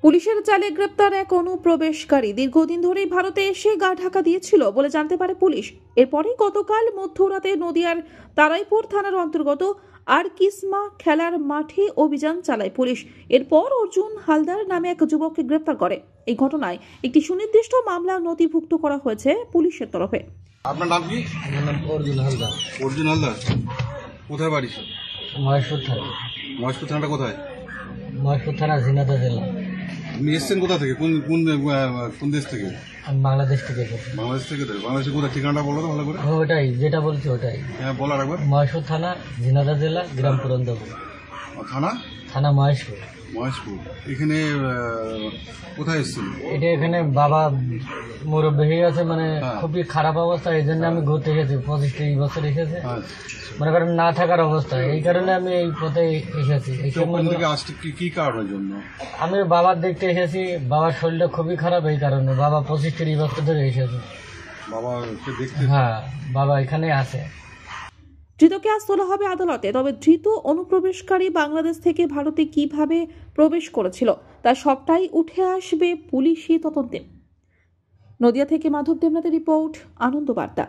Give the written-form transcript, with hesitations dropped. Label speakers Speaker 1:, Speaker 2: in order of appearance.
Speaker 1: পুলিশের জালে গ্রেপ্তার এক অনুপ্রবেশকারী দীর্ঘদিন ধরেই ভারতে এসে গা ঢাকা দিয়েছিল বলে জানতে পারে পুলিশ। এরপরেই গতকাল মধ্যরাতে নদিয়ার তারাইপুর থানার অন্তর্গত আরকিসমা খেলার মাঠে অভিযান চালায় পুলিশ। এরপর অর্জুন হালদার নামে এক যুবককে গ্রেপ্তার করে। এই ঘটনায় একটি সুনির্দিষ্ট মামলা নথিভুক্ত করা হয়েছে পুলিশের তরফে।
Speaker 2: আপনার নাম কি?
Speaker 3: আমার নাম অর্জুন হালদার।
Speaker 2: অর্জুন হালদার, কোথায় বাড়ি?
Speaker 3: মহেশপুর থানা।
Speaker 2: মহেশপুর থানাটা কোথায়?
Speaker 3: মহেশপুর থানা ঝিনাইদহ জেলা।
Speaker 2: আপনি এসছেন কোথা থেকে? কোন কোন কোন দেশ থেকে?
Speaker 3: আমি বাংলাদেশ থেকে এসেছি।
Speaker 2: বাংলাদেশ থেকে? বাংলাদেশের কোথায়? ঠিকানাটা বলো তো ভালো করে।
Speaker 3: ওটাই যেটা বলছি ওটাই।
Speaker 2: হ্যাঁ বলার একবার।
Speaker 3: মহেশপুর থানা, ঝিনাইদহ জেলা, গ্রাম পুরন্দপুর।
Speaker 2: থানা?
Speaker 3: থানা মহেশপুর।
Speaker 2: মহেশপুর। এখানে কোথায় এসছেন?
Speaker 3: এটা এখানে বাবা মুরব্বী হয়ে আছে, মানে
Speaker 2: হ্যাঁ।
Speaker 3: খুবই খারাপ অবস্থা, এই জন্য আমি ঘুরতে এসেছি। 25-30 বছর এসেছে, মনে করেন না থাকার অবস্থা, এই কারণে আমি এই পথে এসেছি।
Speaker 2: ওখান থেকে আসতে কি কারণের জন্য?
Speaker 3: আমি বাবার দেখতে এসেছি, বাবার শরীরটা খুবই খারাপ, এই কারণে। বাবা 25-30 বছর ধরে এসেছে।
Speaker 2: বাবাকে দেখতে?
Speaker 3: হ্যাঁ, বাবা এখানে আছে।
Speaker 1: ধৃতকে আজ তোলা হবে আদালতে। তবে ধৃত অনুপ্রবেশকারী বাংলাদেশ থেকে ভারতে কিভাবে প্রবেশ করেছিল তা সবটাই উঠে আসবে পুলিশি তদন্তে। নদিয়া থেকে মাধব দেবনাথের রিপোর্ট, আনন্দ বার্তা।